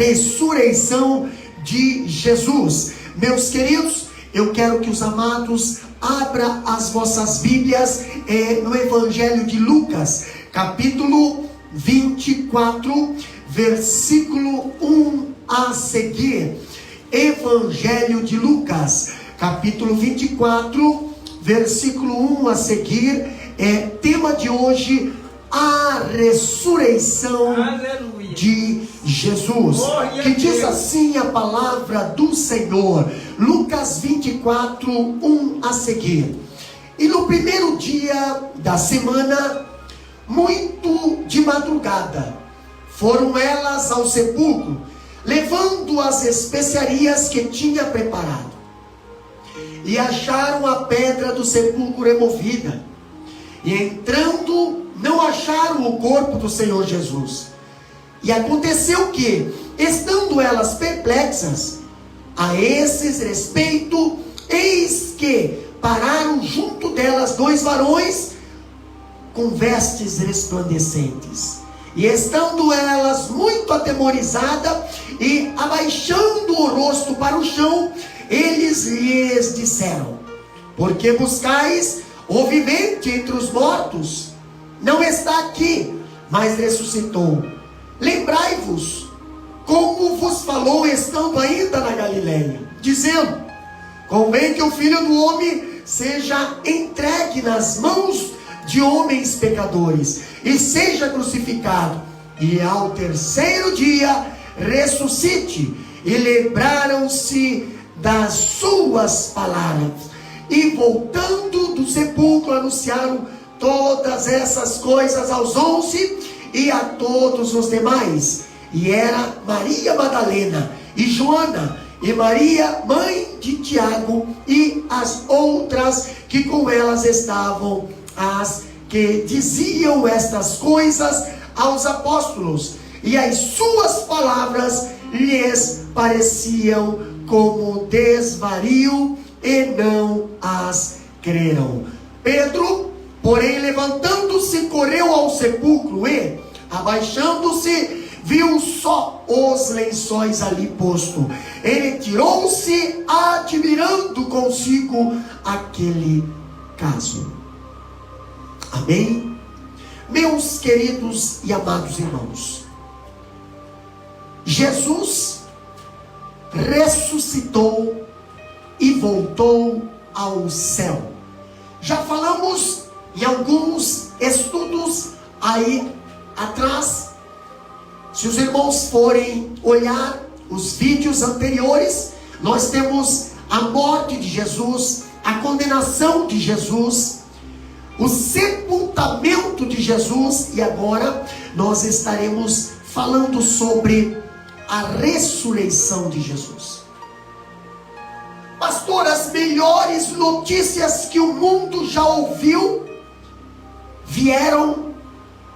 ressurreição de Jesus. Meus queridos, eu quero que os amados abram as vossas Bíblias no Evangelho de Lucas, capítulo 24, versículo 1 a seguir. Evangelho de Lucas, capítulo 24, versículo 1 a seguir. Tema de hoje: a ressurreição de Jesus. Que diz assim a palavra do Senhor. Lucas 24, 1 a seguir. E no primeiro dia da semana, muito de madrugada, foram elas ao sepulcro, levando as especiarias que tinha preparado. E acharam a pedra do sepulcro removida. E entrando, não acharam o corpo do Senhor Jesus. E aconteceu que, estando elas perplexas a esses respeito, eis que pararam junto delas dois varões com vestes resplandecentes. E estando elas muito atemorizadas e abaixando o rosto para o chão, eles lhes disseram: por que buscais o vivente entre os mortos? Não está aqui, mas ressuscitou. Lembrai-vos como vos falou estando ainda na Galileia, dizendo: convém que o Filho do Homem seja entregue nas mãos de homens pecadores e seja crucificado, e ao terceiro dia ressuscite. E lembraram-se das suas palavras, e voltando do sepulcro anunciaram todas essas coisas aos 11 e a todos os demais. E era Maria Madalena e Joana e Maria, mãe de Tiago, e as outras que com elas estavam, as que diziam estas coisas aos apóstolos. E as suas palavras lhes pareciam como desvario, e não as creram. Pedro, porém, levantando-se, correu ao sepulcro e, abaixando-se, viu só os lençóis ali posto. Ele tirou-se, admirando consigo aquele caso. Amém? Meus queridos e amados irmãos, Jesus ressuscitou e voltou ao céu. Já falamos em alguns estudos aí atrás. Se os irmãos forem olhar os vídeos anteriores, nós temos a morte de Jesus, a condenação de Jesus, o sepultamento de Jesus, e agora nós estaremos falando sobre a ressurreição de Jesus. Pastor, as melhores notícias que o mundo já ouviu vieram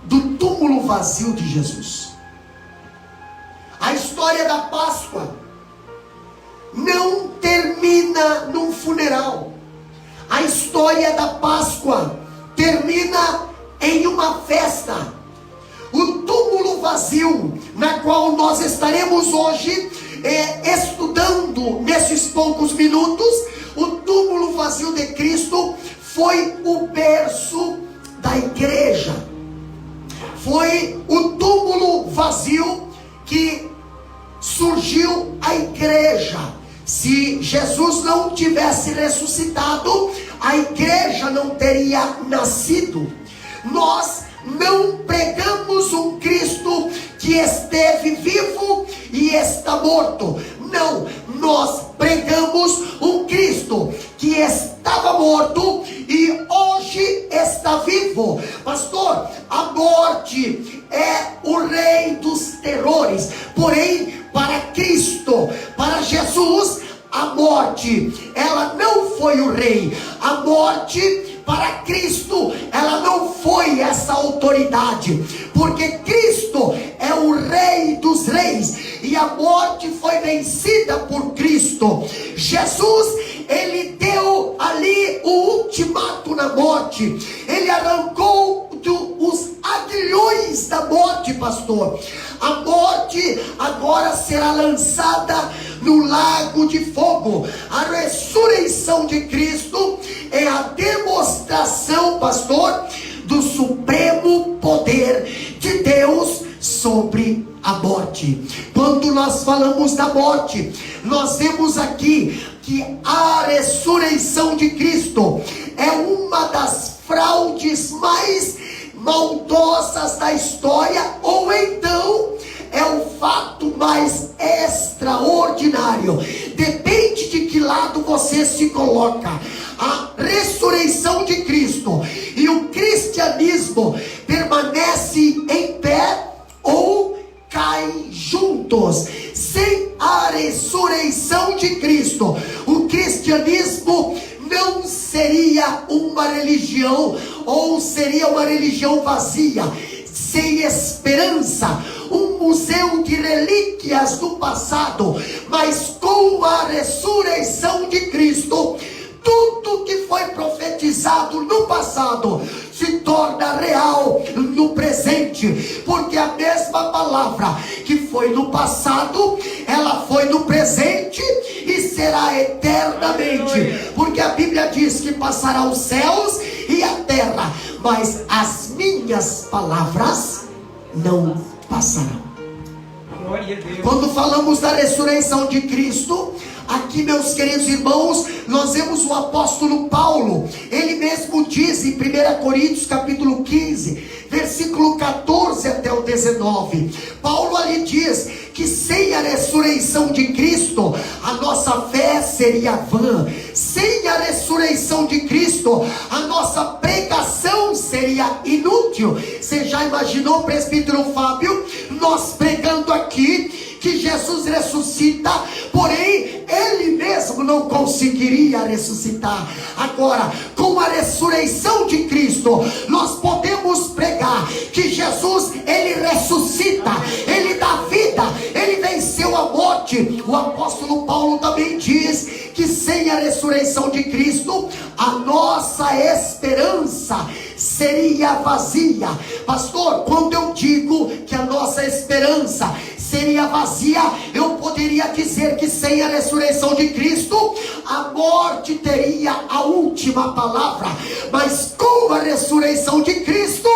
do túmulo vazio de Jesus. A história da Páscoa não termina num funeral. A história da Páscoa termina em uma festa. O túmulo vazio, na qual nós estaremos hoje estudando nesses poucos minutos, o túmulo vazio de Cristo foi o berço da igreja. Foi o túmulo vazio que surgiu a igreja. Se Jesus não tivesse ressuscitado, a igreja não teria nascido. Nós não pregamos um Cristo que esteve vivo e está morto. Não, nós pregamos um Cristo que estava morto e hoje está vivo. Pastor, a morte é o rei dos terrores. Porém, para Cristo, para Jesus, a morte, ela não foi o rei. A morte, para Cristo, ela não foi essa autoridade, porque Cristo é o rei dos reis, e a morte foi vencida por Cristo. Jesus, ele deu ali o ultimato na morte. Ele arrancou os aguilhões da morte, pastor. A morte agora será lançada no lago de fogo. A ressurreição de Cristo é a demonstração, pastor, do supremo poder de Deus sobre a morte. Quando nós falamos da morte, nós vemos aqui que a ressurreição de Cristo é uma das fraudes mais maldosas da história, ou então é o fato mais extraordinário. Depende de que lado você se coloca. A ressurreição de Cristo e o cristianismo permanece em pé ou caem juntos. Sem a ressurreição de Cristo, o cristianismo não seria uma religião, ou seria uma religião vazia, sem esperança, um museu de relíquias do passado. Mas com a ressurreição de Cristo, tudo que foi profetizado no passado se torna real no presente, porque a mesma palavra que foi no passado, ela foi no presente e será eternamente, porque a Bíblia diz que passará os céus e a terra, mas as minhas palavras não passarão. Glória a Deus. Quando falamos da ressurreição de Cristo, aqui, meus queridos irmãos, nós vemos o apóstolo Paulo. Ele mesmo diz em 1 Coríntios capítulo 15, versículo 14 até o 19. Paulo ali diz que sem a ressurreição de Cristo, a nossa fé seria vã. Sem a ressurreição de Cristo, a nossa pregação seria inútil. Você já imaginou, presbítero Fábio, nós pregando aqui que Jesus ressuscita, porém ele mesmo não conseguiria ressuscitar. Agora, com a ressurreição de Cristo, nós podemos pregar que Jesus, ele ressuscita, ele dá vida, ele venceu a morte. O apóstolo Paulo também diz que sem a ressurreição de Cristo, a nossa esperança seria vazia. Pastor, quando eu digo que a nossa esperança seria vazia, eu poderia dizer que sem a ressurreição de Cristo, a morte teria a última palavra. Mas com a ressurreição de Cristo,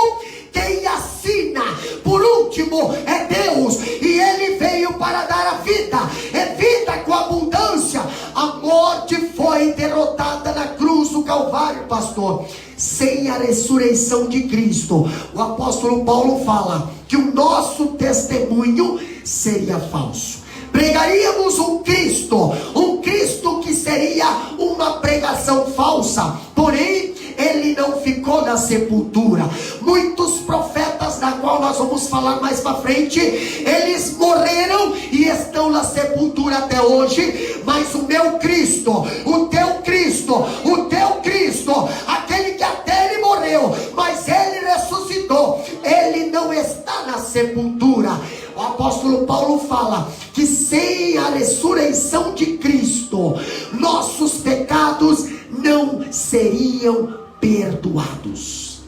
quem assina por último é Deus, e ele veio para dar a vida, é vida com abundância. A morte foi derrotada na cruz do Calvário, pastor. Sem a ressurreição de Cristo, o apóstolo Paulo fala que o nosso testemunho seria falso. Pregaríamos um Cristo que seria uma pregação falsa, porém ele não ficou na sepultura. Muitos profetas, da qual nós vamos falar mais para frente, eles morreram e estão na sepultura até hoje. Mas o meu Cristo, o teu Cristo, aquele que até ele morreu, mas ele ressuscitou, ele não está na sepultura. O apóstolo Paulo fala que sem a ressurreição de Cristo, nossos pecados não seriam perdoados.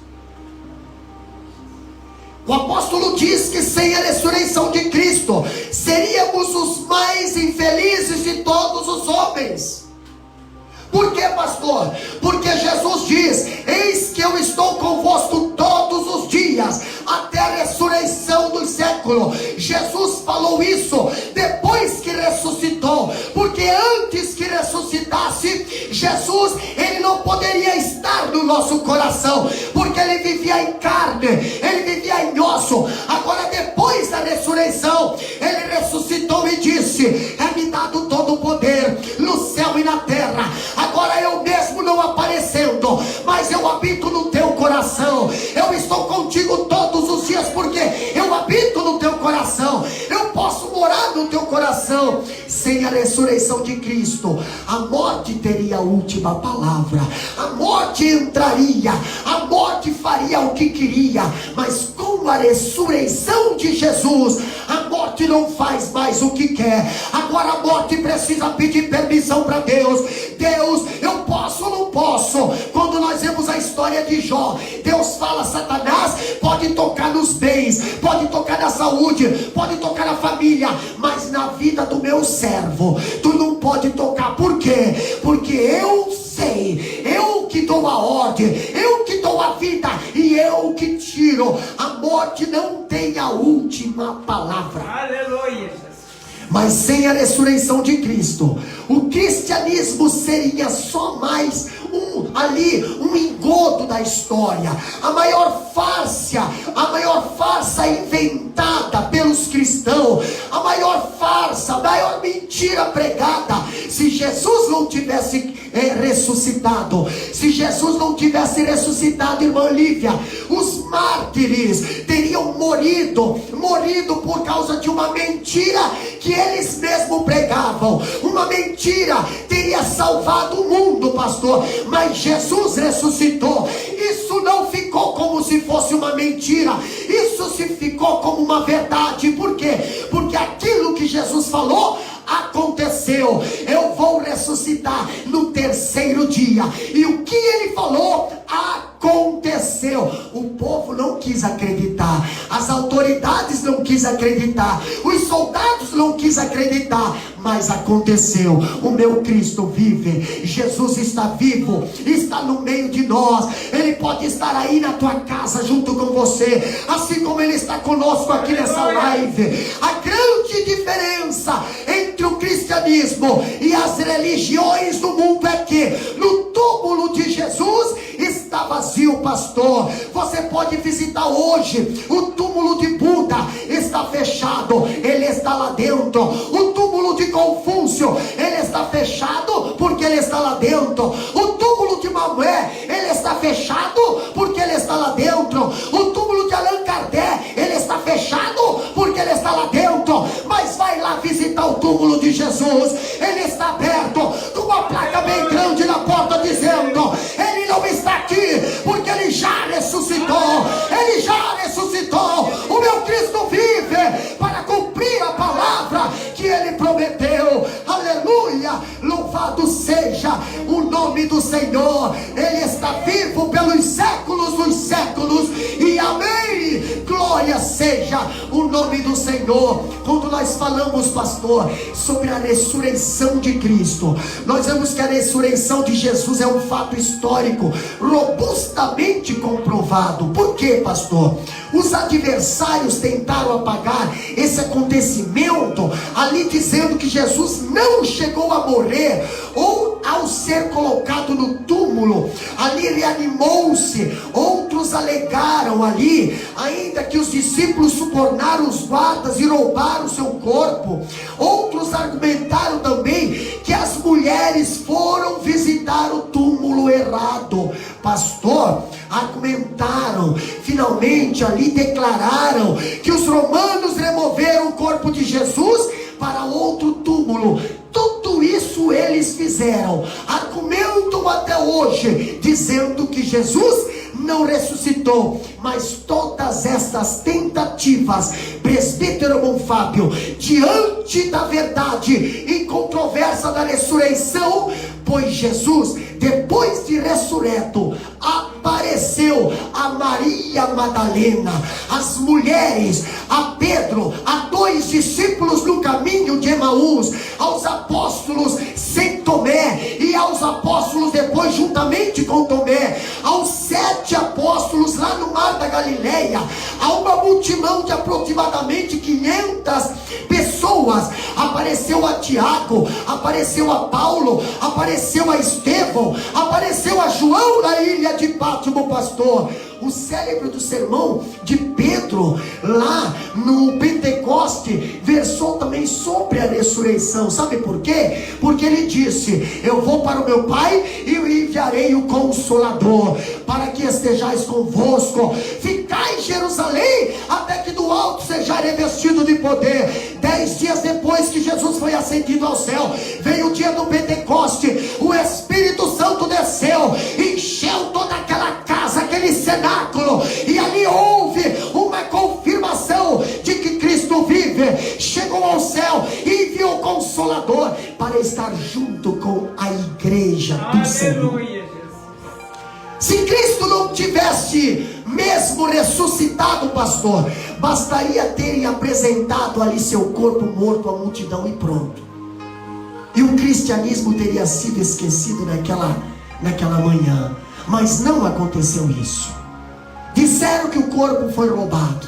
O apóstolo diz que sem a ressurreição de Cristo, seríamos os mais infelizes de todos os homens. Por que, pastor? Porque Jesus diz: eis que eu estou convosco todos os dias, até a ressurreição do século. Jesus falou isso depois que ressuscitou, porque antes que ressuscitasse, Jesus, ele não poderia estar no nosso coração, porque ele vivia em carne, ele vivia em osso. Agora, depois da ressurreição, ele ressuscitou e disse: é-me dado todo o poder no céu e na terra. Agora eu mesmo não aparecendo, mas eu habito no teu coração. Eu estou contigo todos os dias, porque eu habito no teu coração. Eu posso morar no teu coração. Sem a ressurreição de Cristo, a morte teria a última palavra. A morte entraria, a morte faria o que queria. Mas com a ressurreição de Jesus, a morte não faz mais o que quer. Agora a morte precisa pedir permissão para Deus. Deus, eu posso ou não posso? Quando nós vemos a história de Jó, Deus Deus fala, Satanás pode tocar nos bens, pode tocar na saúde, pode tocar na família, mas na vida do meu servo tu não pode tocar. Por quê? Porque eu sei, eu que dou a ordem, eu que dou a vida e eu que tiro. A morte não tem a última palavra. Aleluia. Mas sem a ressurreição de Cristo, o cristianismo seria só mais um engodo da história. A maior farsa inventada pelos cristãos, a maior farsa, a maior mentira pregada. Se Jesus não tivesse ressuscitado, se Jesus não tivesse ressuscitado, irmã Lívia, os mártires teriam morrido por causa de uma mentira que eles mesmos pregavam. Uma mentira teria salvado o mundo, pastor, mas Jesus ressuscitou. Isso não ficou como se fosse uma mentira, isso se ficou como uma verdade. Por quê? Porque aquilo que Jesus falou aconteceu. Eu vou ressuscitar no terceiro dia, e o que ele falou aconteceu. O povo não quis acreditar, as autoridades não quis acreditar, os soldados não quis acreditar, mas aconteceu. O meu Cristo vive, Jesus está vivo, está no meio de nós. Ele pode estar aí na tua casa junto com você, assim como ele está conosco aqui nessa live. A grande diferença entre o cristianismo e as religiões do mundo é que no túmulo de Jesus está vazio, pastor. Você pode visitar hoje o túmulo de Buda, está fechado, ele está lá dentro. O túmulo de Confúcio, ele está fechado porque ele está lá dentro. O túmulo de Maomé, ele está fechado porque ele está lá dentro. O túmulo de Allan Kardec, ele está fechado porque ele está lá dentro. Mas vai lá visitar o túmulo de Jesus, ele está aberto, com uma placa bem grande na porta dizendo: ele não está aqui porque ele já ressuscitou. Ele já ressuscitou. O meu Cristo vive para cumprir a palavra que ele prometeu. Aleluia, louvado seja o nome do Senhor. Ele está vivo pelos séculos dos séculos, e amém, glória seja o nome do Senhor. Quando nós falamos, pastor, sobre a ressurreição de Cristo, nós vemos que a ressurreição de Jesus é um fato histórico, robustamente comprovado. Por quê, pastor? Os adversários tentaram apagar esse acontecimento ali, dizendo que Jesus não chegou a morrer, ou ao ser colocado no túmulo, ali reanimou-se. Outros alegaram ali ainda que os discípulos subornaram os guardas e roubaram seu corpo. Outros argumentaram também que as mulheres foram visitar o túmulo errado. Pastor, argumentaram, finalmente ali declararam que os romanos removeram o corpo de Jesus para outro túmulo. Tudo isso eles fizeram, argumentam até hoje, dizendo que Jesus não ressuscitou. Mas todas estas tentativas, presbítero irmão Fábio, diante da verdade incontroversa da ressurreição, pois Jesus, depois de ressurreto, apareceu a Maria Madalena, as mulheres, a Pedro, a 2 discípulos no caminho de Emaús, aos apóstolos sem Tomé, e aos apóstolos depois juntamente com Tomé, aos 7 apóstolos lá no mar da Galileia, a uma multidão de aproximadamente 500 pessoas. Apareceu a Tiago, apareceu a Paulo, apareceu a Estevão, apareceu a João na ilha de Pátimo, pastor. O célebre do sermão de Pedro, lá no Pentecoste, versou também sobre a ressurreição. Sabe por quê? Porque ele disse: eu vou para o meu Pai e enviarei o Consolador, para que estejais convosco. Ficai em Jerusalém, até que do alto sejais revestido de poder. 10 dias depois que Jesus foi ascendido ao céu, veio o dia do Pentecoste. O Espírito Santo desceu, encheu toda aquela casa, aquele cenáculo, e ali houve uma confirmação de que Cristo vive. Chegou ao céu e enviou o Consolador para estar junto com a igreja do Senhor. Aleluia, Jesus. Se Cristo não tivesse mesmo ressuscitado, pastor, bastaria terem apresentado ali seu corpo morto à multidão e pronto. E o cristianismo teria sido esquecido naquela manhã. Mas não aconteceu isso. Disseram que o corpo foi roubado,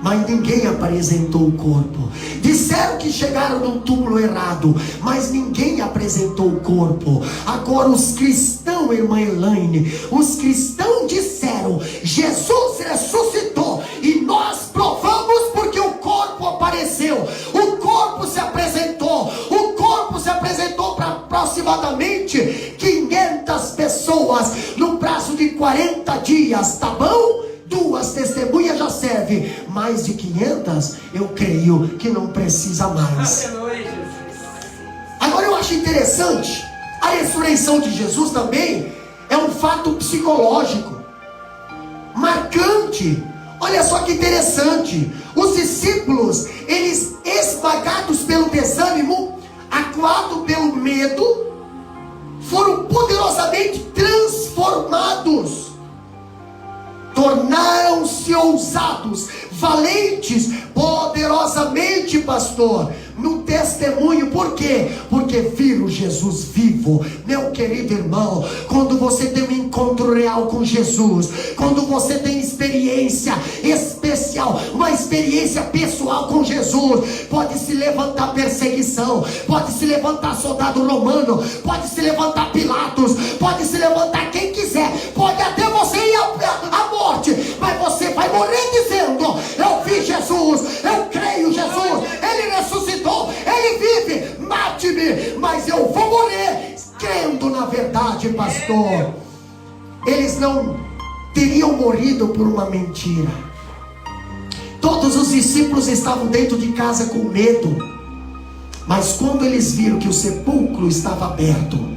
mas ninguém apresentou o corpo. Disseram que chegaram no túmulo errado, mas ninguém apresentou o corpo. Agora os cristãos, irmã Elaine, os cristãos disseram: Jesus ressuscitou, e nós provamos porque o corpo apareceu, o corpo se apresentou. O corpo se apresentou para aproximadamente 500 pessoas no prazo de 40 dias, tá bom? 2 testemunhas já serve. Mais de 500, eu creio que não precisa mais. Agora eu acho interessante, a ressurreição de Jesus também é um fato psicológico marcante. Olha só que interessante. Os discípulos, eles esmagados pelo desânimo, acuados pelo medo, foram poderosamente transformados. Tornaram-se ousados, valentes, poderosamente, pastor, no testemunho. Por quê? Porque viram Jesus vivo. Meu querido irmão, quando você tem um encontro real com Jesus, quando você tem experiência especial, uma experiência pessoal com Jesus, pode se levantar perseguição, pode se levantar soldado romano, pode se levantar Pilatos, pode se levantar quem quiser, pode até você ir à morte, mas você vai morrer dizendo: eu vi Jesus, eu creio Jesus, Ele ressuscitou, Ele vive, mate-me, mas eu vou morrer crendo na verdade, pastor. Eles não teriam morrido por uma mentira. Todos os discípulos estavam dentro de casa com medo, mas quando eles viram que o sepulcro estava aberto,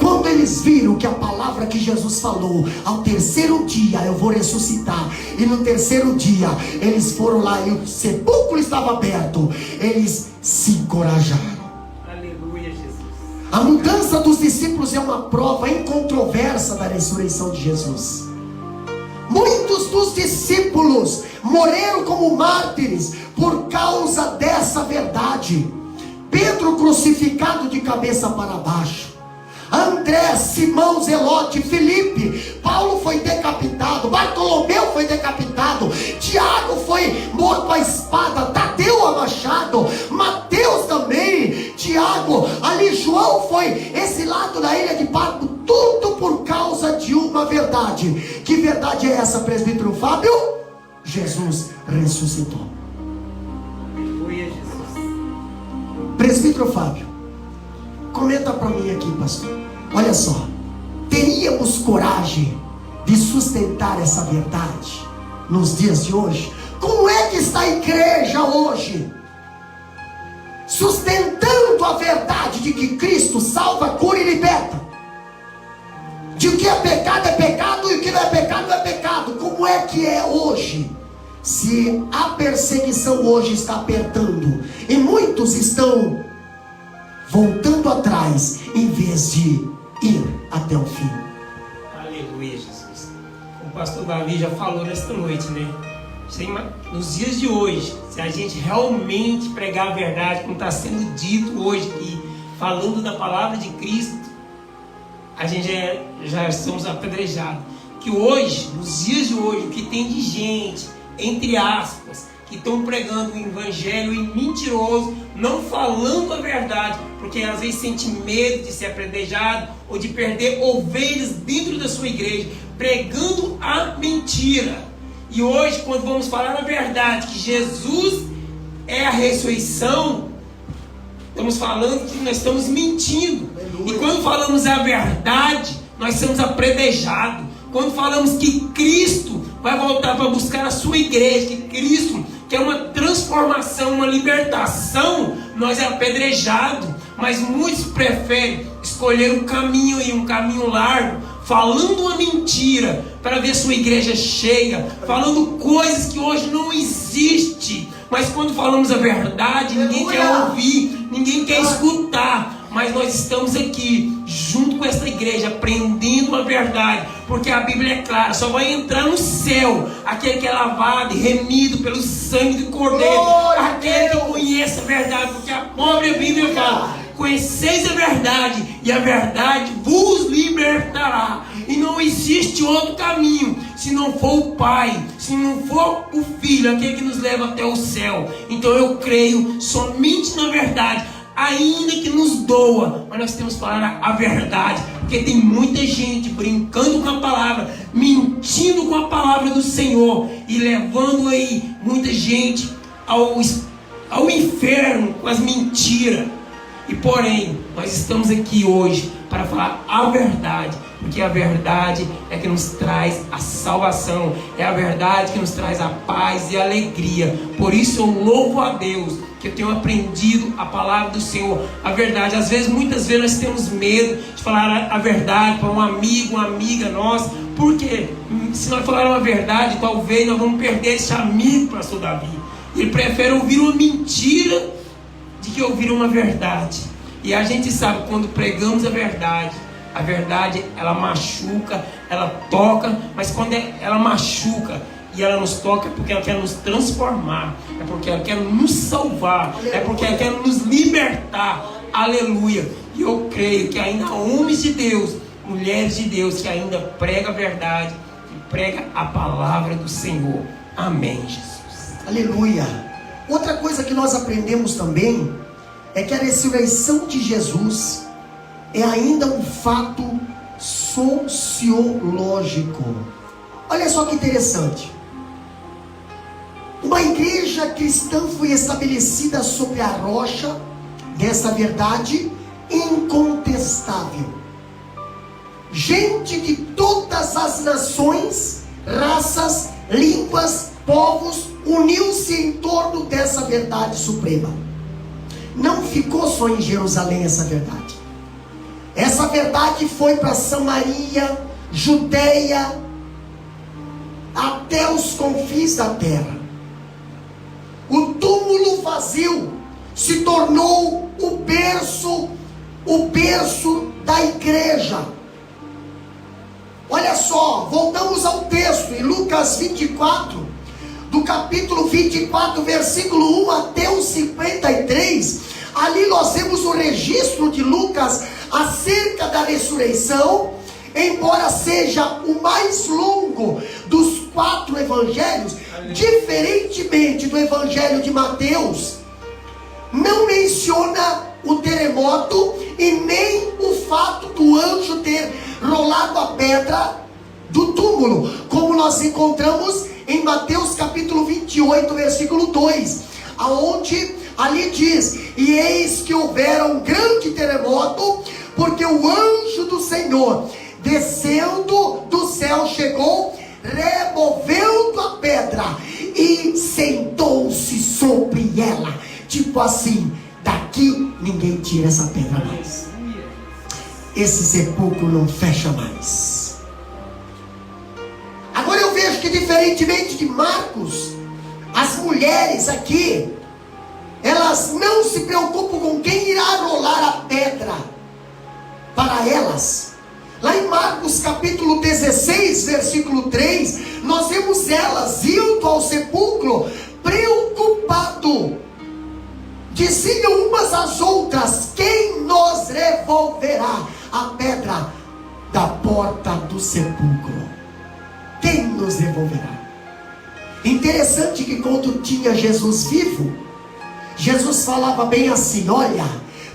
quando eles viram que a palavra que Jesus falou: ao terceiro dia eu vou ressuscitar, e no terceiro dia eles foram lá e o sepulcro estava aberto, eles se encorajaram. Aleluia, Jesus. A mudança dos discípulos é uma prova incontroversa da ressurreição de Jesus. Muitos dos discípulos morreram como mártires por causa dessa verdade. Pedro crucificado de cabeça para baixo, André, Simão, Zelote, Filipe, Paulo foi decapitado, Bartolomeu foi decapitado, Tiago foi morto à espada, Tadeu a machado, Mateus também, Tiago, ali João foi exilado na ilha de Patmos, tudo por causa de uma verdade. Que verdade é essa, presbítero Fábio? Jesus ressuscitou. Aleluia, Jesus. Presbítero Fábio, comenta para mim aqui, pastor. Olha só, teríamos coragem de sustentar essa verdade nos dias de hoje? Como é que está a igreja hoje? Sustentando a verdade de que Cristo salva, cura e liberta. De que é pecado e o que não é pecado. Como é que é hoje? Se a perseguição hoje está apertando e muitos estão voltando atrás em vez de ir até o fim. Aleluia, Jesus. O pastor Davi já falou nesta noite, né? Nos dias de hoje, se a gente realmente pregar a verdade, como está sendo dito hoje aqui, falando da palavra de Cristo, a gente já estamos apedrejados. Que hoje, nos dias de hoje, o que tem de gente, entre aspas, que estão pregando o evangelho mentiroso, não falando a verdade, porque às vezes sente medo de ser apedrejado ou de perder ovelhas dentro da sua igreja, pregando a mentira. E hoje, quando vamos falar a verdade, que Jesus é a ressurreição, estamos falando que nós estamos mentindo. E quando falamos a verdade, nós somos apedrejados. Quando falamos que Cristo vai voltar para buscar a sua igreja, que Cristo quer uma transformação, uma libertação, nós é apedrejado. Mas muitos preferem escolher um caminho aí, um caminho largo, falando uma mentira para ver sua igreja cheia, falando coisas que hoje não existem. Mas quando falamos a verdade, ninguém quer ouvir, ninguém quer escutar. Mas nós estamos aqui, junto com essa igreja, aprendendo a verdade, porque a Bíblia é clara, só vai entrar no céu aquele que é lavado e remido pelo sangue do Cordeiro, aquele que conhece a verdade, porque a própria Bíblia fala: conheceis a verdade, e a verdade vos libertará. E não existe outro caminho, se não for o Pai, se não for o Filho, aquele que nos leva até o céu. Então eu creio somente na verdade, ainda que nos doa, mas nós temos que falar a verdade, porque tem muita gente brincando com a palavra, mentindo com a palavra do Senhor, e levando aí muita gente ao inferno com as mentiras. E porém, nós estamos aqui hoje para falar a verdade, porque a verdade é que nos traz a salvação, é a verdade que nos traz a paz e a alegria. Por isso eu louvo a Deus, que eu tenho aprendido a palavra do Senhor, a verdade. Muitas vezes nós temos medo de falar a verdade para um amigo, uma amiga nossa, porque se nós falarmos a verdade, talvez nós vamos perder esse amigo, pastor Davi. Ele prefere ouvir uma mentira de que ouvir uma verdade. E a gente sabe, quando pregamos a verdade ela machuca, ela toca, mas quando ela machuca e ela nos toca, é porque ela quer nos transformar, é porque ela quer nos salvar, é porque ela quer nos libertar. Aleluia. E eu creio que ainda há homens de Deus, mulheres de Deus, que ainda pregam a verdade, que pregam a palavra do Senhor. Amém, Jesus. Aleluia. Outra coisa que nós aprendemos também é que a ressurreição de Jesus é ainda um fato sociológico. Olha só que interessante. Uma igreja cristã foi estabelecida sobre a rocha dessa verdade incontestável. Gente de todas as nações, raças, línguas, povos, uniu-se em torno dessa verdade suprema. Não ficou só em Jerusalém essa verdade. Essa verdade foi para Samaria, Judeia, até os confins da terra. O túmulo vazio se tornou o berço da igreja. Olha só, voltamos ao texto, em Lucas 24, do capítulo 24, versículo 1 até o 53, ali nós temos o registro de Lucas acerca da ressurreição. Embora seja o mais longo dos 4 evangelhos, diferentemente do evangelho de Mateus, não menciona o terremoto e nem o fato do anjo ter rolado a pedra do túmulo, como nós encontramos em Mateus capítulo 28, versículo 2, aonde ali diz: e eis que houvera um grande terremoto, porque o anjo do Senhor, descendo do céu, chegou, removendo a pedra e sentou-se sobre ela. Tipo assim, daqui ninguém tira essa pedra mais. Esse sepulcro não fecha mais. Agora eu vejo que, diferentemente de Marcos, as mulheres aqui, elas não se preocupam com quem irá rolar a pedra para elas. Lá em Marcos capítulo 16, versículo 3, nós vemos elas indo ao sepulcro preocupado. Diziam umas às outras: quem nos removerá a pedra da porta do sepulcro? Quem nos removerá? Interessante que quando tinha Jesus vivo, Jesus falava bem assim: olha,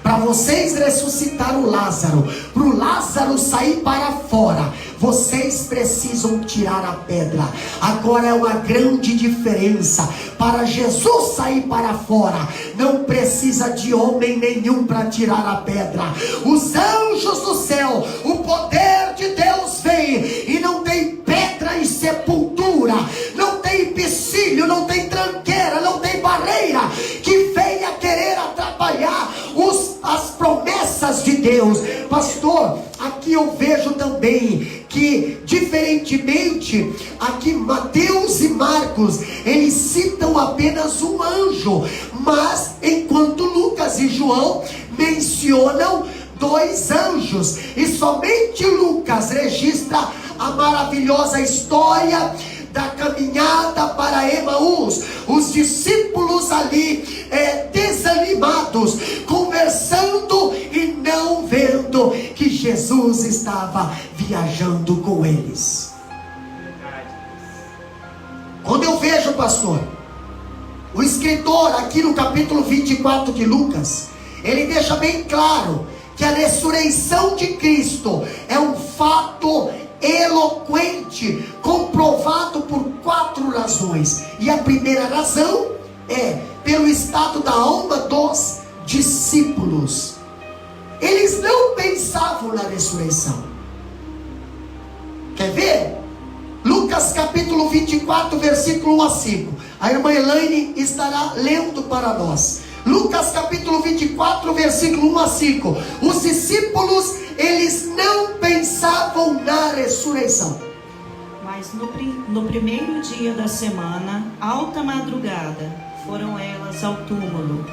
para vocês ressuscitar o Lázaro, para o Lázaro sair para fora, vocês precisam tirar a pedra. Agora é uma grande diferença. Para Jesus sair para fora, não precisa de homem nenhum para tirar a pedra. Os anjos do céu, o poder de Deus vem, e não tem pedra e sepultura, não tem empecilho, não tem tranqueira, não tem barreira que venha querer atrapalhar as promessas de Deus. Pastor, aqui eu vejo também que, diferentemente, aqui Mateus e Marcos, eles citam apenas um anjo, mas enquanto Lucas e João mencionam 2 anjos, e somente Lucas registra a maravilhosa história da caminhada para Emaús. Os discípulos ali desanimados, conversando e não vendo que Jesus estava viajando com eles. Quando eu vejo, pastor, o escritor aqui no capítulo 24 de Lucas, ele deixa bem claro que a ressurreição de Cristo é um fato eloquente, comprovado por 4 razões. E a primeira razão é pelo estado da alma dos discípulos. Eles não pensavam na ressurreição. Quer ver? Lucas capítulo 24, versículo 1 a 5. A irmã Elaine estará lendo para nós. Lucas capítulo 24, versículo 1 a 5. Os discípulos, eles não pensavam na ressurreição. Mas no primeiro dia da semana, alta madrugada, foram elas ao túmulo,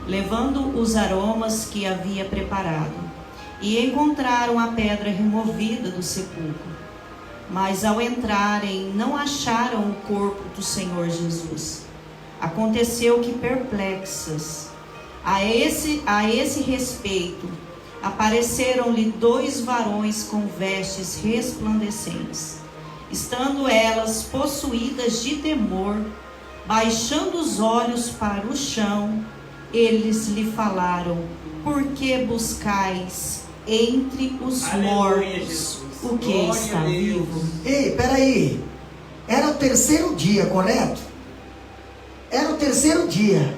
levando os aromas que havia preparado, e encontraram a pedra removida do sepulcro. Mas ao entrarem, não acharam o corpo do Senhor Jesus. Aconteceu que, perplexas a esse respeito, apareceram-lhe 2 varões com vestes resplandecentes. Estando elas possuídas de temor, baixando os olhos para o chão, eles lhe falaram: por que buscais entre os mortos o que está vivo? Ei, peraí. Era o 3º dia, correto? Era o 3º dia.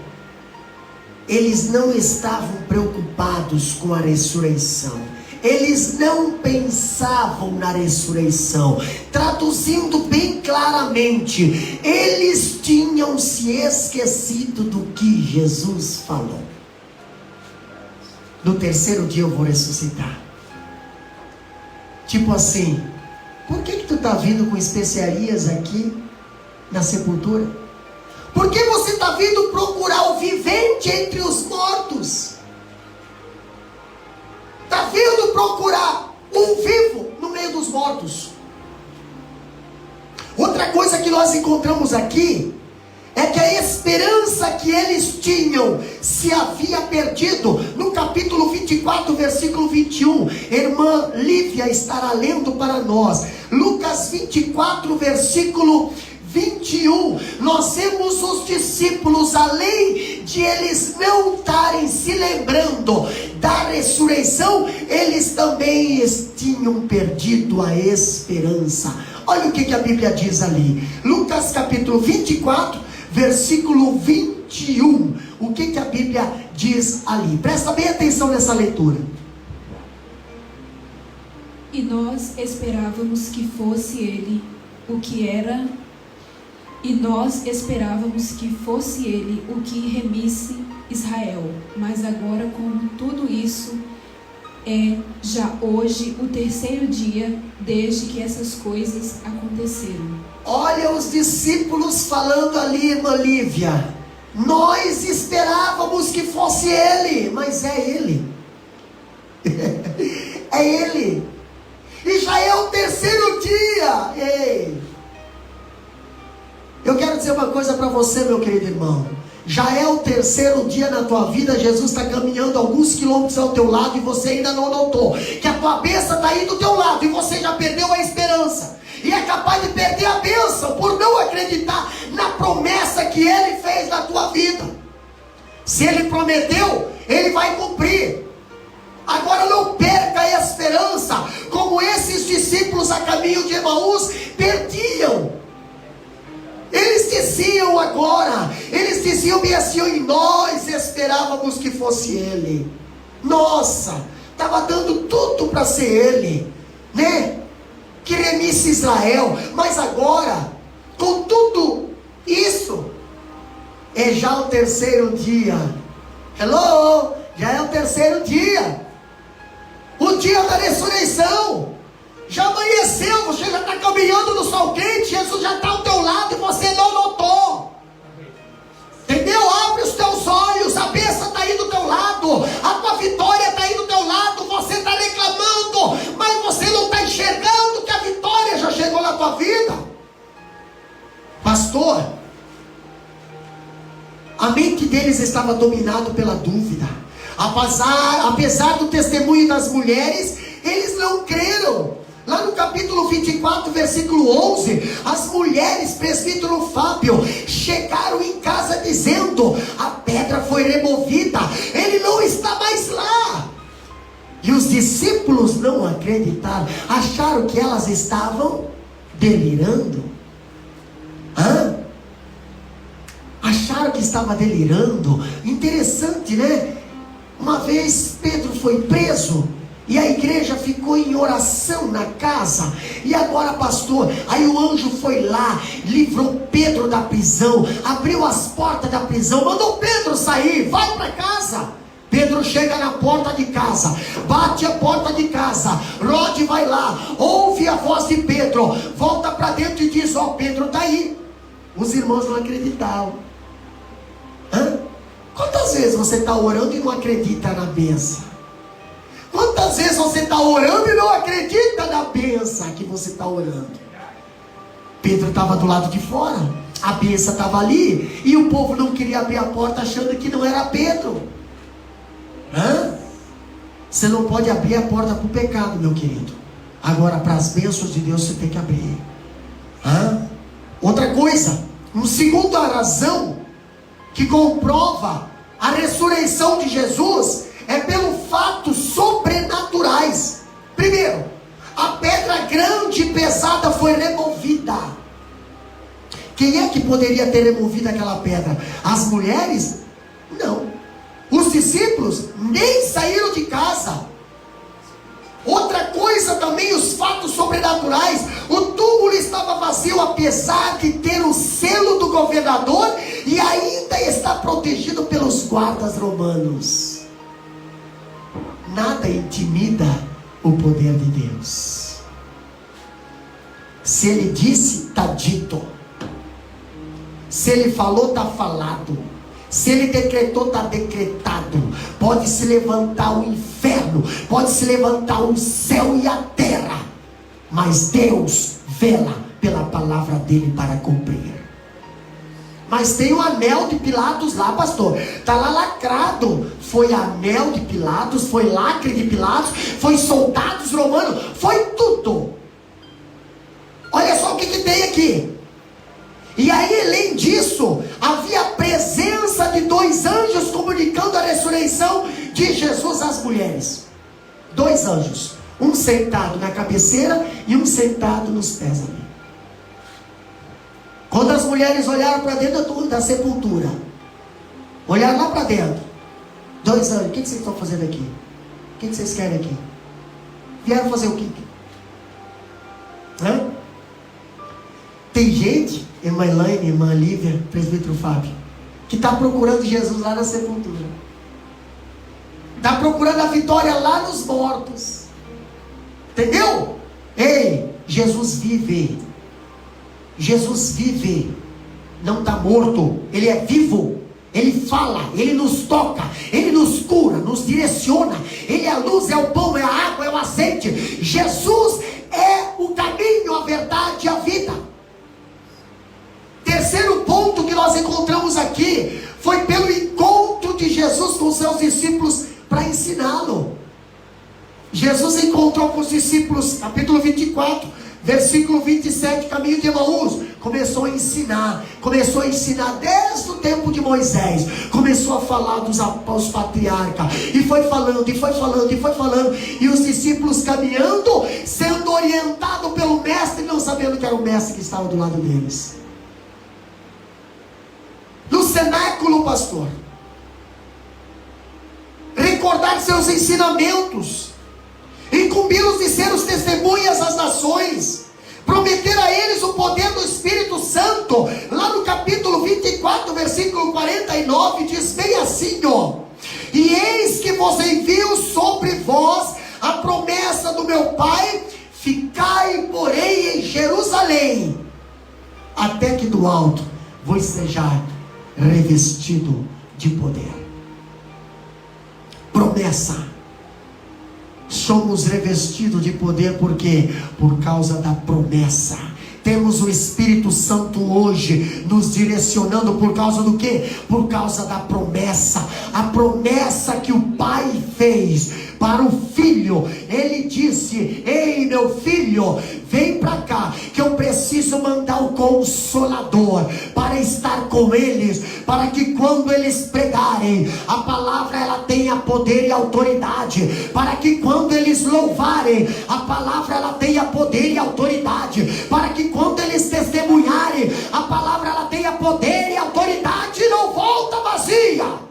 Eles não estavam preocupados com a ressurreição. Eles não pensavam na ressurreição. Traduzindo bem claramente, eles tinham se esquecido do que Jesus falou. No 3º dia eu vou ressuscitar. Tipo assim, por que tu está vindo com especiarias aqui na sepultura? Por que você está vindo procurar o vivente entre os mortos? Está vindo procurar um vivo no meio dos mortos. Outra coisa que nós encontramos aqui é que a esperança que eles tinham se havia perdido. No capítulo 24, versículo 21, irmã Lívia estará lendo para nós. Lucas 24, versículo 21, nós vemos os discípulos, além de eles não estarem se lembrando da ressurreição, eles também tinham perdido a esperança. Olha o que a Bíblia diz ali, Lucas capítulo 24, versículo 21. O que a Bíblia diz ali? Presta bem atenção nessa leitura. E nós esperávamos que fosse ele o que era. E nós esperávamos que fosse ele o que remisse Israel. Mas agora, com tudo isso, é já hoje o 3º dia desde que essas coisas aconteceram. Olha os discípulos falando ali, irmã Lívia. Nós esperávamos que fosse ele, mas é ele. É ele. E já é o 3º dia. Ei. Eu quero dizer uma coisa para você, meu querido irmão. Já é o 3º dia na tua vida. Jesus está caminhando alguns quilômetros ao teu lado e você ainda não notou que a tua bênção está aí do teu lado e você já perdeu a esperança. E é capaz de perder a bênção por não acreditar na promessa que Ele fez na tua vida. Se Ele prometeu, Ele vai cumprir. Agora não perca a esperança, como esses discípulos a caminho de Emaús perdiam. Eles diziam agora, eles diziam bem assim: e nós esperávamos que fosse ele. Nossa, estava dando tudo para ser ele, né? Que remisse Israel. Mas agora, com tudo isso, é já o 3º dia. Hello, já é o 3º dia. O dia da ressurreição. Já amanheceu, você já está caminhando no sol quente, Jesus já está ao teu lado e você não notou. Entendeu? Abre os teus olhos, a bênção está aí do teu lado, a tua vitória está aí do teu lado, você está reclamando, mas você não está enxergando que a vitória já deles estava dominado pela dúvida. Apesar do testemunho das mulheres, eles não creram. Lá no capítulo 24, versículo 11, as mulheres, presbítero Fábio, chegaram em casa dizendo: a pedra foi removida, ele não está mais lá. E os discípulos não acreditaram, acharam que elas estavam delirando. Acharam que estava delirando. Interessante, né? Uma vez Pedro foi preso e a igreja ficou em oração na casa. E agora, pastor, aí o anjo foi lá, livrou Pedro da prisão, abriu as portas da prisão, mandou Pedro sair, vai para casa. Pedro chega na porta de casa, bate a porta de casa. Rod vai lá, ouve a voz de Pedro, volta para dentro e diz: ó, Pedro está aí. Os irmãos não acreditavam. Quantas vezes você está orando e não acredita na bênção? Quantas vezes você está orando e não acredita na bênção que você está orando? Pedro estava do lado de fora, a bênção estava ali, e o povo não queria abrir a porta achando que não era Pedro. Você não pode abrir a porta para o pecado, meu querido. Agora, para as bênçãos de Deus, você tem que abrir. Outra coisa, uma segunda razão que comprova a ressurreição de Jesus é pelo fatos sobrenaturais. Primeiro, a pedra grande e pesada foi removida. Quem é que poderia ter removido aquela pedra? As mulheres? Não. Os discípulos nem saíram de casa. Outra coisa também, os fatos sobrenaturais. O túmulo estava vazio, apesar de ter o selo do governador, e ainda está protegido pelos guardas romanos. Nada intimida o poder de Deus. Se ele disse, está dito. Se ele falou, está falado. Se ele decretou, está decretado. Pode se levantar o inferno, pode se levantar o céu e a terra, mas Deus vela pela palavra dele para cumprir. Mas tem o anel de Pilatos lá, pastor, está lá lacrado. Foi anel de Pilatos, foi lacre de Pilatos, foi soldados romanos, foi tudo. Olha só o que tem aqui. E aí, além disso, havia a presença de 2 anjos comunicando a ressurreição de Jesus às mulheres. 2 anjos, um sentado na cabeceira e um sentado nos pés ali. Quando as mulheres olharam para dentro da sepultura, olharam lá para dentro, 2 anjos: o que vocês estão fazendo aqui? O que vocês querem aqui? Vieram fazer o quê? Tem gente, irmã Elaine, irmã Lívia, presbítero Fábio, que está procurando Jesus lá na sepultura. Está procurando a vitória lá nos mortos. Entendeu? Ei, Jesus vive. Jesus vive. Não está morto. Ele é vivo. Ele fala, Ele nos toca, Ele nos cura, nos direciona. Ele é a luz, é o pão, é a água, é o azeite. Jesus é o caminho, a verdade e a vida. Terceiro ponto que nós encontramos aqui foi pelo encontro de Jesus com seus discípulos para ensiná-lo. Jesus encontrou com os discípulos, capítulo 24, versículo 27, caminho de Emaús. Começou a ensinar desde o tempo de Moisés. Começou a falar aos patriarcas, e foi falando, e os discípulos caminhando, sendo orientados pelo mestre, não sabendo que era o mestre que estava do lado deles. No cenáculo, pastor, recordar seus ensinamentos, incumbi-los de ser os testemunhas às nações, prometer a eles o poder do Espírito Santo. Lá no capítulo 24, versículo 49, diz bem assim, e eis que vos envio sobre vós a promessa do meu Pai, ficai, porém, em Jerusalém, até que do alto vos sejais revestido de poder. Promessa. Somos revestidos de poder porque por causa da promessa. temos o Espírito Santo hoje nos direcionando por causa do quê? Por causa da promessa. A promessa que o Pai fez para o filho. Ele disse: ei, meu filho, vem para cá, que eu preciso mandar o Consolador para estar com eles, para que quando eles pregarem a palavra, ela tenha poder e autoridade, para que quando eles louvarem a palavra, ela tenha poder e autoridade, para que quando eles testemunharem a palavra, ela tenha poder e autoridade e não volta vazia.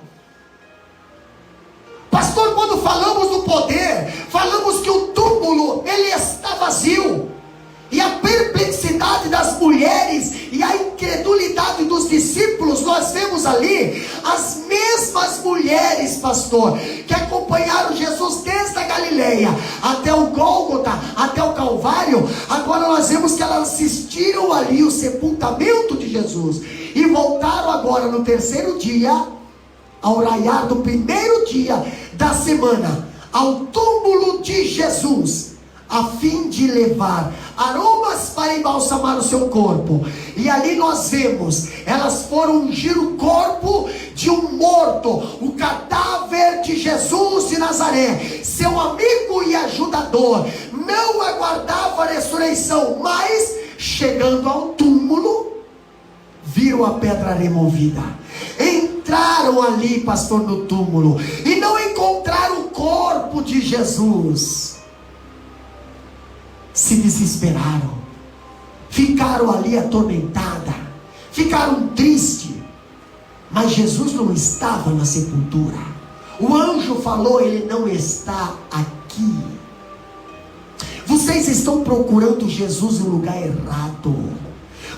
Pastor, quando falamos do poder, falamos que o túmulo, ele está vazio, e a perplexidade das mulheres e a incredulidade dos discípulos, nós vemos ali as mesmas mulheres, pastor, que acompanharam Jesus desde a Galileia até o Gólgota, até o Calvário. Agora nós vemos que elas assistiram ali o sepultamento de Jesus e voltaram agora no terceiro dia, ao raiar do primeiro dia da semana, ao túmulo de Jesus, a fim de levar aromas para embalsamar o seu corpo. E ali nós vemos, elas foram ungir o corpo de um morto, o cadáver de Jesus de Nazaré, seu amigo e ajudador. Não aguardava a ressurreição, mas chegando ao túmulo, viram a pedra removida. Entraram ali, pastor, no túmulo, e não encontraram o corpo de Jesus. Se desesperaram, ficaram ali atormentadas, ficaram tristes, mas Jesus não estava na sepultura. O anjo falou: ele não está aqui. Vocês estão procurando Jesus no lugar errado.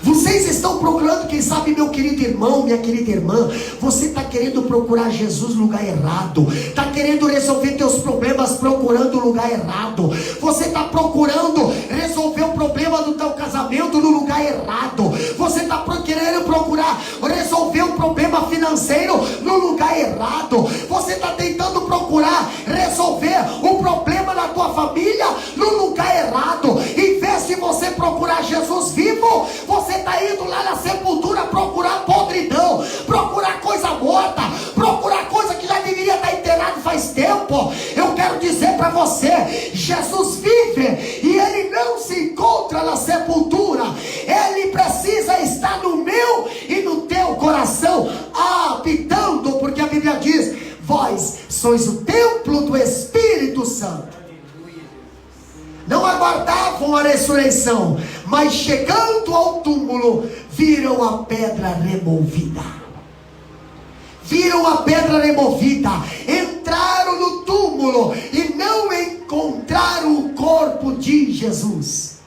Vocês estão procurando, quem sabe, meu querido irmão, minha querida irmã, você está querendo procurar Jesus no lugar errado, está querendo resolver teus problemas procurando o lugar errado, você está procurando resolver o problema do teu casamento no lugar errado, você está querendo procurar resolver o problema financeiro no lugar errado, você está tentando procurar resolver o problema da tua família no lugar errado. Em vez de você procurar Jesus vivo, você está indo lá na sepultura procurar podridão, procurar coisa morta, procurar coisa que já deveria estar enterrada faz tempo. Eu quero dizer para você: Jesus vive e ele não se encontra na sepultura. Ele precisa estar no meu e no teu coração, habitando, porque a Bíblia diz: vós sois o templo do Espírito Santo. Não aguardavam a ressurreição, mas chegando ao túmulo, viram a pedra removida. Viram a pedra removida, entraram no túmulo e não encontraram o corpo de Jesus.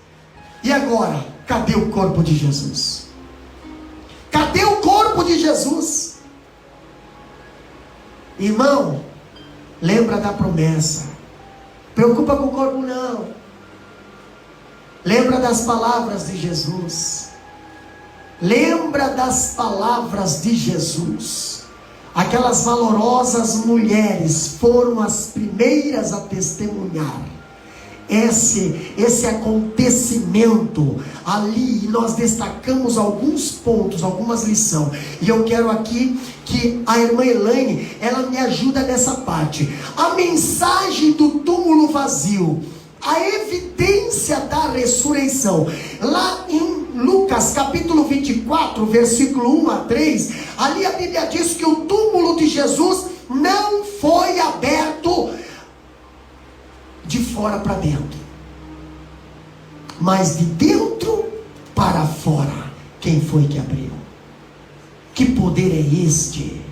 E agora, cadê o corpo de Jesus? Cadê o corpo de Jesus? Irmão, lembra da promessa. Preocupa com o corpo não. Lembra das palavras de Jesus. Lembra das palavras de Jesus. Aquelas valorosas mulheres foram as primeiras a testemunhar esse acontecimento ali. Nós destacamos alguns pontos, algumas lições, e eu quero aqui que a irmã Elaine, ela me ajuda nessa parte. A mensagem do túmulo vazio, a evidência da ressurreição. Lá em Lucas capítulo 24, versículo 1 a 3, ali a Bíblia diz que o túmulo de Jesus não foi aberto de fora para dentro, mas de dentro para fora. Quem foi que abriu? Que poder é este?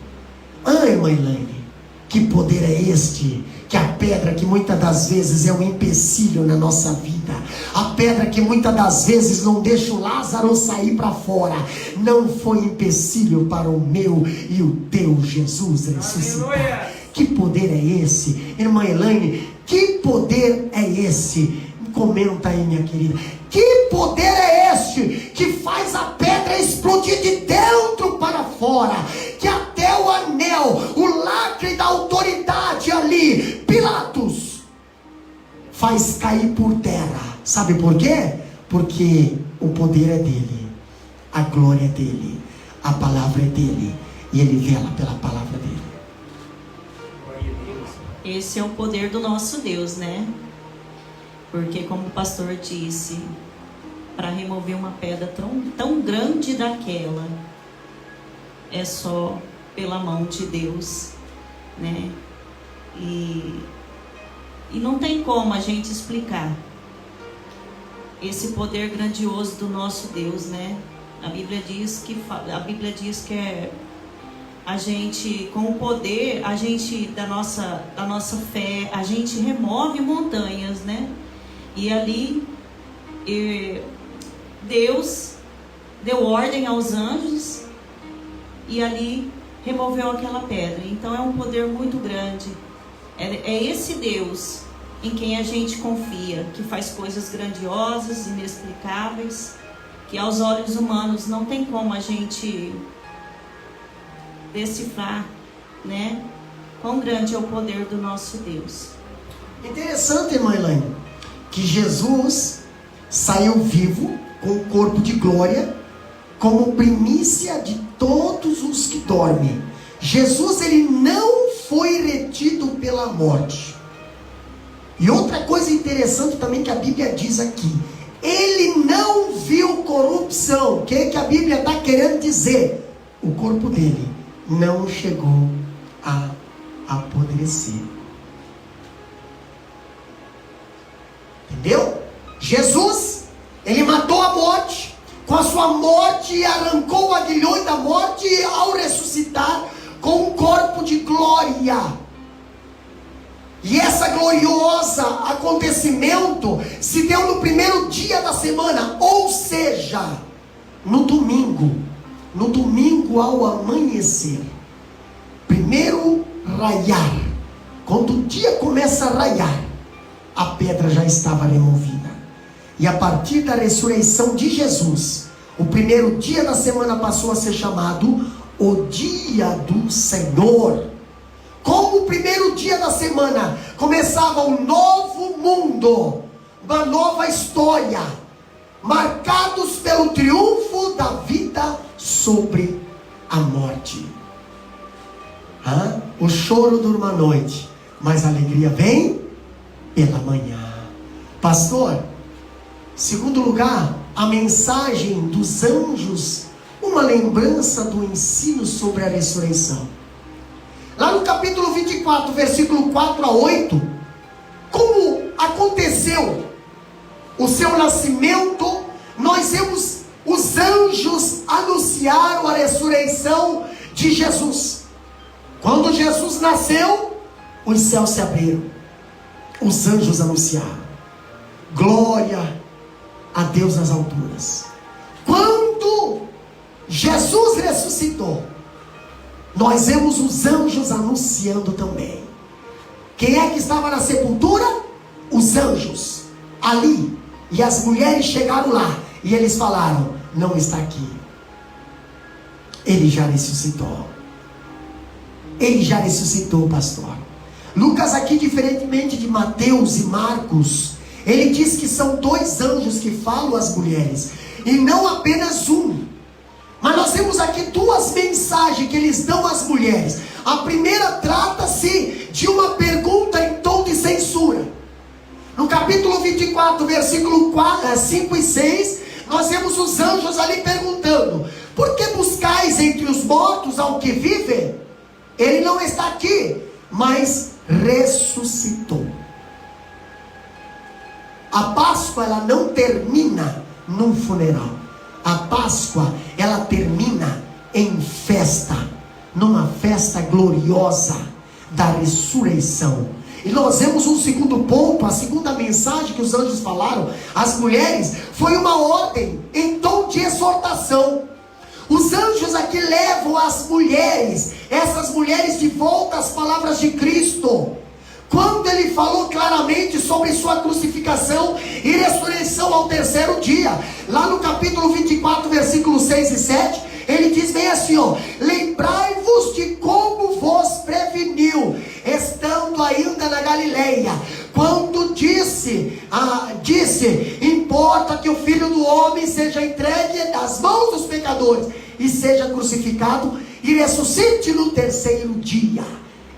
Irmã Elaine, que poder é este? Que a pedra que muitas das vezes é um empecilho na nossa vida, a pedra que muitas das vezes não deixa o Lázaro sair para fora, não foi empecilho para o meu e o teu Jesus ressuscitar. Que poder é esse? Irmã Elaine, que poder é esse? Comenta aí, minha querida. Que poder é este que faz a pedra explodir de dentro para fora? Que até o anel, o lacre da autoridade ali, Pilatos, faz cair por terra. Sabe por quê? Porque o poder é dele, a glória é dele, a palavra é dele, e ele vela pela palavra dele. Esse é o poder do nosso Deus, né? Porque, como o pastor disse, para remover uma pedra tão grande daquela, é só pela mão de Deus, né? E não tem como a gente explicar esse poder grandioso do nosso Deus, né? A Bíblia diz que a gente, com o poder, a gente da nossa fé, a gente remove montanhas, né? E ali Deus deu ordem aos anjos e ali removeu aquela pedra. Então é um poder muito grande. É esse Deus em quem a gente confia, que faz coisas grandiosas, inexplicáveis, que aos olhos humanos não tem como a gente decifrar, né? Quão grande é o poder do nosso Deus. Interessante, irmã Elaine, que Jesus saiu vivo com o corpo de glória, como primícia de todos os que dormem. Jesus, ele não foi retido pela morte. E outra coisa interessante também que a Bíblia diz aqui, ele não viu corrupção. O que a Bíblia está querendo dizer? O corpo dele não chegou a apodrecer. Entendeu? Jesus, ele matou a morte. Com a sua morte arrancou o aguilhão da morte ao ressuscitar com um corpo de glória. E essa gloriosa acontecimento se deu no primeiro dia da semana, ou seja, no domingo ao amanhecer, primeiro raiar, quando o dia começa a raiar, a pedra já estava removida. E a partir da ressurreição de Jesus, o primeiro dia da semana passou a ser chamado o dia do Senhor. Como o primeiro dia da semana começava um novo mundo, uma nova história, marcados pelo triunfo da vida sobre a morte. O choro dura uma noite, mas a alegria vem pela manhã. Pastor, segundo lugar, a mensagem dos anjos, uma lembrança do ensino sobre a ressurreição. Lá no capítulo 24, versículo 4 a 8, como aconteceu o seu nascimento, nós vemos os anjos anunciaram a ressurreição de Jesus. Quando Jesus nasceu, os céus se abriram, os anjos anunciaram: glória a Deus nas alturas. Quando Jesus ressuscitou, nós vemos os anjos anunciando também. Quem é que estava na sepultura? Os anjos ali. E as mulheres chegaram lá e eles falaram: não está aqui, ele já ressuscitou. Ele já ressuscitou, pastor. Lucas aqui, diferentemente de Mateus e Marcos, ele diz que são 2 anjos que falam às mulheres, e não apenas um. Mas nós temos aqui 2 mensagens que eles dão às mulheres. A primeira trata-se de uma pergunta em tom de censura. No capítulo 24, versículo 5 e 6, nós temos os anjos ali perguntando: por que buscais entre os mortos ao que vive? Ele não está aqui, mas ressuscitou. A Páscoa, ela não termina num funeral. A Páscoa, ela termina em festa, numa festa gloriosa da ressurreição. E nós vemos um segundo ponto, a segunda mensagem que os anjos falaram às mulheres, foi uma ordem em tom de exortação. Os anjos aqui levam as mulheres, essas mulheres, de volta às palavras de Cristo, quando ele falou claramente sobre sua crucificação e ressurreição ao terceiro dia. Lá no capítulo 24, versículos 6 e 7, ele diz bem assim, lembrai-vos de como vos preveniu, estando ainda na Galileia, quando disse, importa que o Filho do Homem seja entregue nas mãos dos pecadores e seja crucificado e ressuscite no terceiro dia.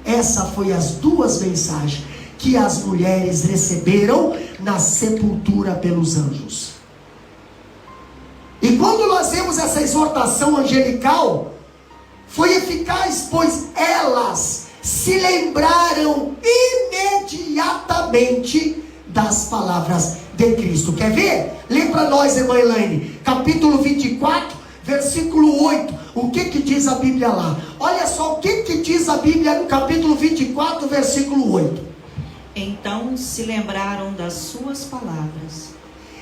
Essa foi as duas mensagens que as mulheres receberam na sepultura pelos anjos. E quando nós vemos essa exortação angelical, foi eficaz, pois elas se lembraram imediatamente das palavras de Cristo. Quer ver? Lê para nós, irmã Elaine, capítulo 24, versículo 8. O que diz a Bíblia lá? Olha só o que diz a Bíblia no capítulo 24, versículo 8. Então se lembraram das suas palavras.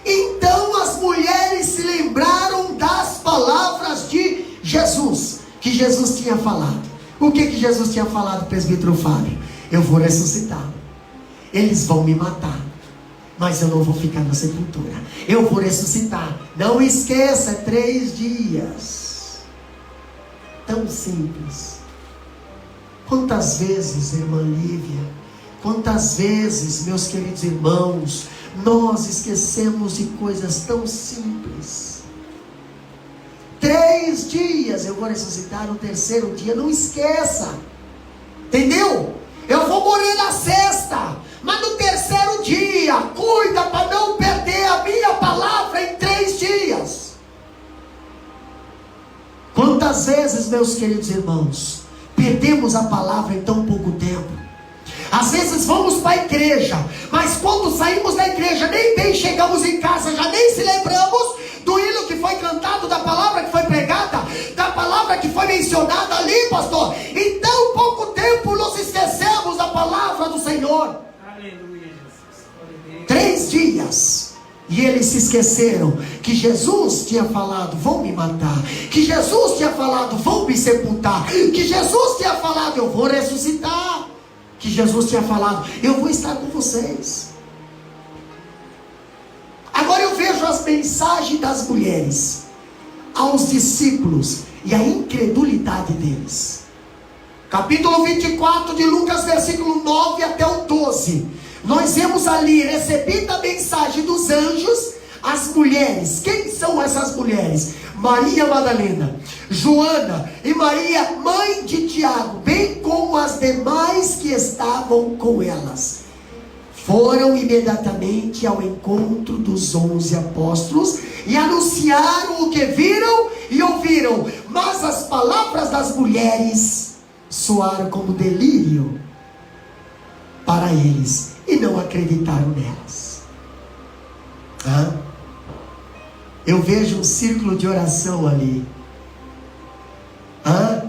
Então as mulheres se lembraram das palavras de Jesus, que Jesus tinha falado. O que Jesus tinha falado, presbítero Fábio? Eu vou ressuscitar. Eles vão me matar, mas eu não vou ficar na sepultura. Eu vou ressuscitar. Não esqueça, 3 dias. Tão simples. Quantas vezes, irmã Lívia, quantas vezes, meus queridos irmãos, nós esquecemos de coisas tão simples. 3 dias eu vou ressuscitar, no terceiro dia, não esqueça. Entendeu? Eu vou morrer na sexta, mas no terceiro dia, cuida para não perder a minha palavra em 3 dias. Quantas vezes, meus queridos irmãos, perdemos a palavra em tão pouco tempo? Às vezes vamos para a igreja, mas quando saímos da igreja, nem bem chegamos em casa, já nem se lembramos do hino que foi cantado, da palavra que foi pregada, da palavra que foi mencionada ali, pastor. Em tão pouco tempo nos esquecemos da palavra do Senhor. Aleluia, Jesus. 3 dias. E eles se esqueceram que Jesus tinha falado, vão me matar. Que Jesus tinha falado, vão me sepultar. Que Jesus tinha falado, eu vou ressuscitar. Que Jesus tinha falado, eu vou estar com vocês. Agora eu vejo as mensagens das mulheres aos discípulos e a incredulidade deles. Capítulo 24 de Lucas, versículo 9 até o 12. Nós vemos ali, recebida a mensagem dos anjos, as mulheres. Quem são essas mulheres? Maria Madalena, Joana e Maria, mãe de Tiago, bem como as demais que estavam com elas. Foram imediatamente ao encontro dos 11 apóstolos e anunciaram o que viram e ouviram. Mas as palavras das mulheres soaram como delírio para eles e não acreditaram nelas. Eu vejo um círculo de oração ali.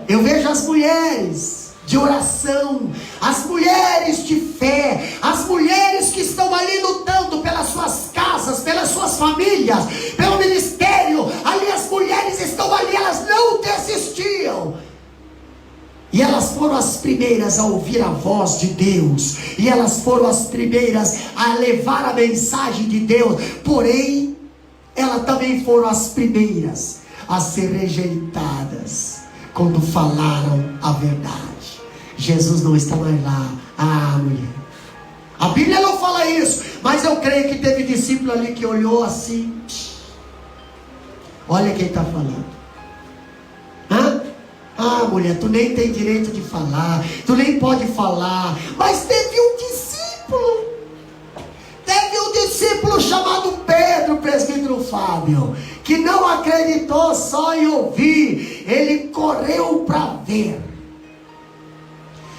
Eu vejo as mulheres de oração, as mulheres de fé, as mulheres que estão ali lutando pelas suas casas, pelas suas famílias, pelo ministério. Ali as mulheres estão ali, elas não desistiam. E elas foram as primeiras a ouvir a voz de Deus, e elas foram as primeiras a levar a mensagem de Deus. Porém, elas também foram as primeiras a ser rejeitadas quando falaram a verdade. Jesus não está mais lá. Mulher, a Bíblia não fala isso, mas eu creio que teve discípulo ali que olhou assim. Olha quem está falando. Mulher, tu nem tem direito de falar, tu nem pode falar. Mas teve um discípulo chamado Pedro, presbítero Fábio, que não acreditou só em ouvir, ele correu para ver.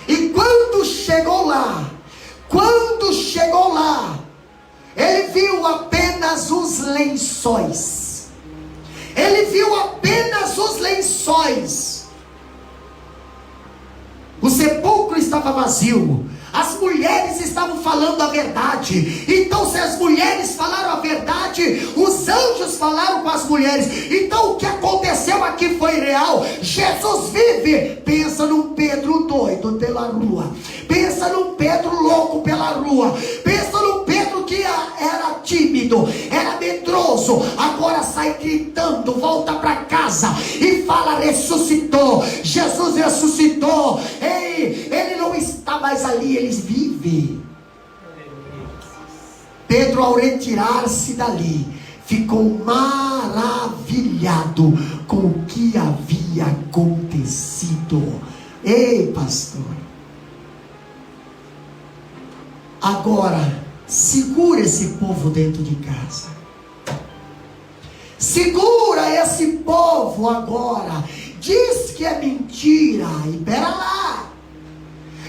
E quando chegou lá, ele viu apenas os lençóis. O sepulcro estava vazio. As mulheres estavam falando a verdade. Então, se as mulheres falaram a verdade, os anjos falaram com as mulheres. Então, o que aconteceu aqui foi real. Jesus vive. Pensa num Pedro doido pela rua. Pensa num Pedro louco pela rua. Pensa num Pedro que era tímido, era medroso. Agora sai gritando, volta para casa e fala: ressuscitou. Jesus ressuscitou. Ei, ele não está mais ali, eles vivem. Pedro, ao retirar-se dali, ficou maravilhado com o que havia acontecido. Ei, pastor, agora segura esse povo dentro de casa. Segura esse povo agora. Diz que é mentira. E pera lá.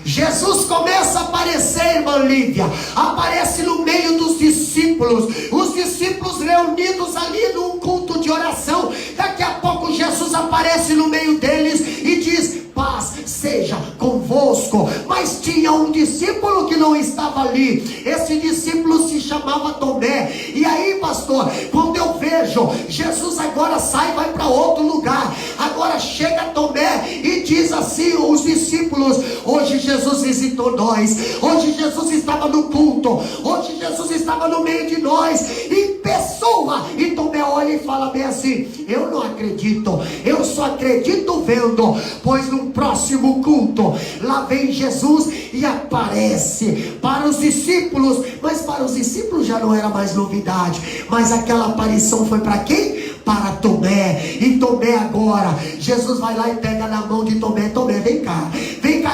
Jesus começa a aparecer, irmã Lívia. Aparece no meio dos discípulos. Os discípulos reunidos ali num culto de oração. Daqui a pouco Jesus aparece no meio deles e diz: paz seja convosco. Mas tinha um discípulo que não estava ali. Esse discípulo se chamava Tomé. E aí, pastor, quando eu vejo Jesus agora sai e vai para outro lugar, agora chega Tomé e diz assim: os discípulos, hoje Jesus visitou nós, hoje Jesus estava no culto, hoje Jesus estava no meio de nós, em pessoa. E Tomé olha e fala bem assim: eu não acredito, eu só acredito vendo, pois no próximo culto, lá vem Jesus e aparece para os discípulos. Mas para os discípulos já não era mais novidade, mas aquela aparição foi para quem? Para Tomé. E Tomé agora, Jesus vai lá e pega na mão de Tomé: Tomé, vem cá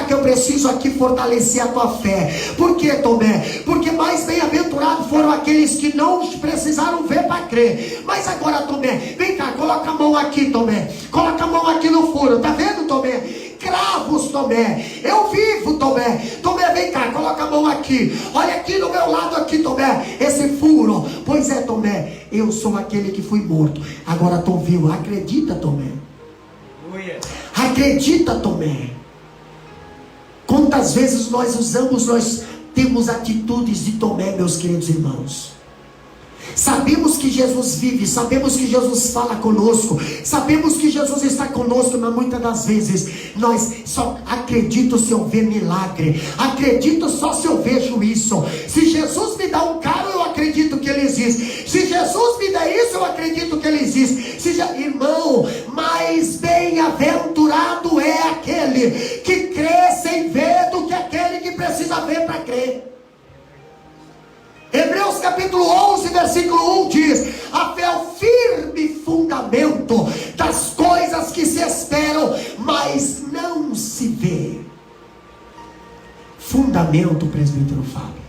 que eu preciso aqui fortalecer a tua fé. Por que, Tomé? Porque mais bem-aventurados foram aqueles que não precisaram ver para crer. Mas agora, Tomé, vem cá, coloca a mão aqui, Tomé, coloca a mão aqui no furo, tá vendo, Tomé? Cravos, Tomé, eu vivo, Tomé. Tomé, vem cá, coloca a mão aqui, olha aqui do meu lado aqui, Tomé, esse furo. Pois é, Tomé, eu sou aquele que fui morto, agora estou vivo. Acredita, Tomé? Acredita, Tomé? Quantas vezes nós temos atitudes de Tomé, meus queridos irmãos? Sabemos que Jesus vive, sabemos que Jesus fala conosco, sabemos que Jesus está conosco, mas muitas das vezes nós só acredito se eu ver milagre, acredito só se eu vejo isso. Se Jesus me dá um carro, eu acredito que ele existe. Se Jesus me dá isso, eu acredito que ele existe. Irmão, mais bem-aventurado é aquele que crê sem ver do que aquele que precisa ver para crer. Hebreus capítulo 11, versículo 1 diz: a fé é o firme fundamento das coisas que se esperam, mas não se vê. Fundamento, presbítero Fábio.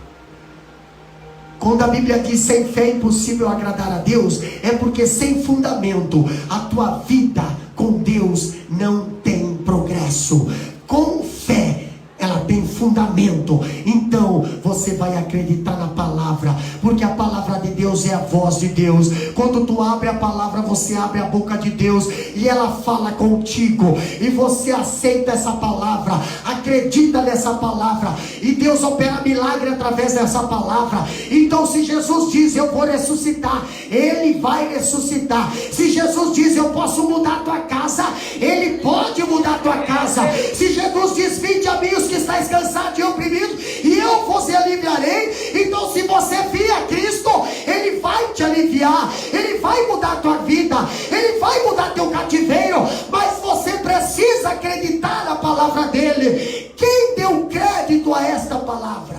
Quando a Bíblia diz sem fé é impossível agradar a Deus, é porque sem fundamento a tua vida com Deus não tem progresso. Com fé ela tem fundamento, então você vai acreditar na palavra, porque a palavra de Deus é a voz de Deus. Quando tu abre a palavra, você abre a boca de Deus e ela fala contigo, e você aceita essa palavra, acredita nessa palavra, e Deus opera milagre através dessa palavra. Então se Jesus diz: eu vou ressuscitar, Ele vai ressuscitar. Se Jesus diz: eu posso mudar a tua casa, Ele pode mudar a tua casa. Se Jesus diz: vinde a mim os que estáis cansados e oprimidos, e eu vos aliviarei. Então se você vir a Cristo, Ele vai te aliviar, Ele vai mudar a tua vida, Ele vai mudar teu cativeiro. Mas você precisa acreditar na palavra dEle. Quem deu crédito a esta palavra?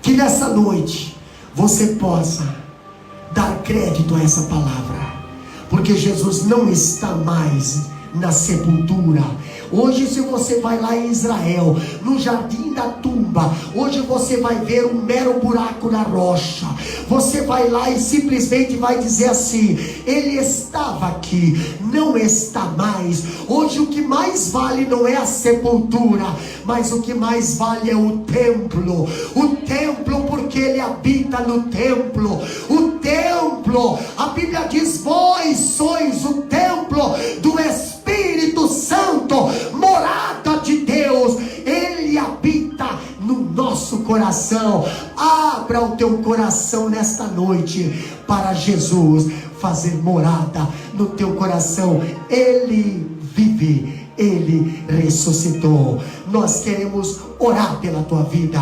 Que nessa noite você possa dar crédito a essa palavra, porque Jesus não está mais na sepultura. Hoje, se você vai lá em Israel, no jardim da tumba, hoje você vai ver um mero buraco na rocha. Você vai lá e simplesmente vai dizer assim: ele estava aqui, não está mais. Hoje o que mais vale não é a sepultura, mas o que mais vale é o templo. O templo, porque ele habita no templo. O templo, a Bíblia diz: vós sois o templo do Espírito Santo, morada de Deus. Ele habita no nosso coração. Abra o teu coração nesta noite para Jesus fazer morada no teu coração. Ele vive, Ele ressuscitou. Nós queremos orar pela tua vida.